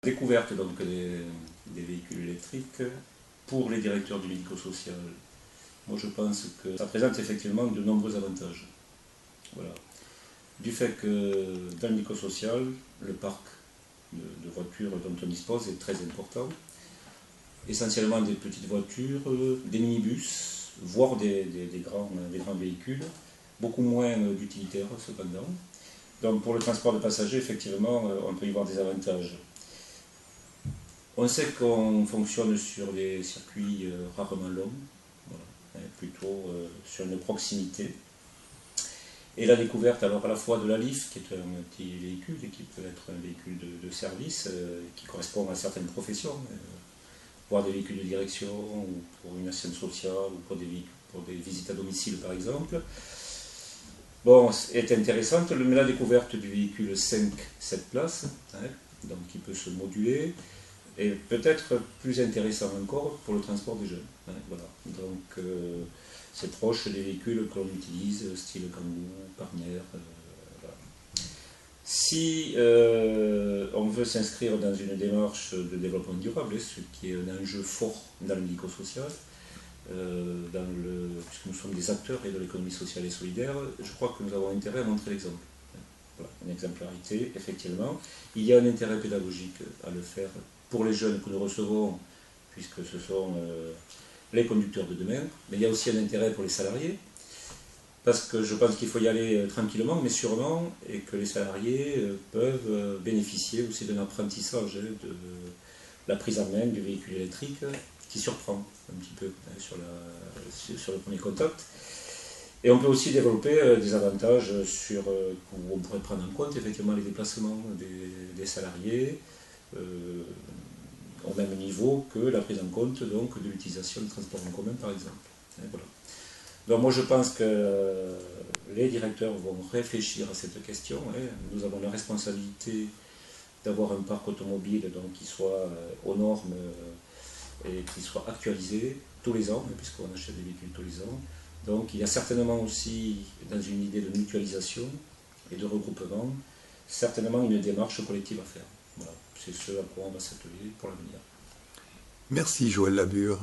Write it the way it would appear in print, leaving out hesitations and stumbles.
Découverte donc des véhicules électriques pour les directeurs du médico-social. Moi je pense que ça présente effectivement de nombreux avantages. Voilà. Du fait que dans le médico-social, le parc de voitures dont on dispose est très important. Essentiellement des petites voitures, des minibus, voire des grands véhicules, beaucoup moins d'utilitaires cependant. Donc pour le transport de passagers, effectivement, on peut y voir des avantages. On sait qu'on fonctionne sur des circuits rarement longs, voilà, plutôt sur une proximité. Et la découverte alors à la fois de la LIF, qui est un petit véhicule et qui peut être un véhicule de service, qui correspond à certaines professions, voire des véhicules de direction, ou pour une assiette sociale, ou pour des visites à domicile par exemple. Bon, est intéressante, mais la découverte du véhicule 5-7 places, donc qui peut se moduler, et peut-être plus intéressant encore pour le transport des jeunes. Voilà. Donc c'est proche des véhicules que l'on utilise, style Kangoo, Partner. Voilà. Si on veut s'inscrire dans une démarche de développement durable, ce qui est un enjeu fort dans le médico-social, puisque nous sommes des acteurs et de l'économie sociale et solidaire, je crois que nous avons intérêt à montrer l'exemple. Voilà, une exemplarité, effectivement. Il y a un intérêt pédagogique à le faire pour les jeunes que nous recevons, puisque ce sont les conducteurs de demain, mais il y a aussi un intérêt pour les salariés, parce que je pense qu'il faut y aller tranquillement, mais sûrement, et que les salariés peuvent bénéficier aussi d'un apprentissage de la prise en main du véhicule électrique, qui surprend un petit peu sur le premier contact. Et on peut aussi développer des avantages où on pourrait prendre en compte effectivement les déplacements des salariés, au même niveau que la prise en compte donc, de l'utilisation du transport en commun par exemple. Et voilà. Donc moi je pense que les directeurs vont réfléchir à cette question. Nous avons la responsabilité d'avoir un parc automobile donc, qui soit aux normes et qui soit actualisé tous les ans, puisqu'on achète des véhicules tous les ans. Donc il y a certainement aussi, dans une idée de mutualisation et de regroupement, certainement une démarche collective à faire. Voilà. C'est ce à quoi on va s'atteler pour l'avenir. Merci Joël Labure.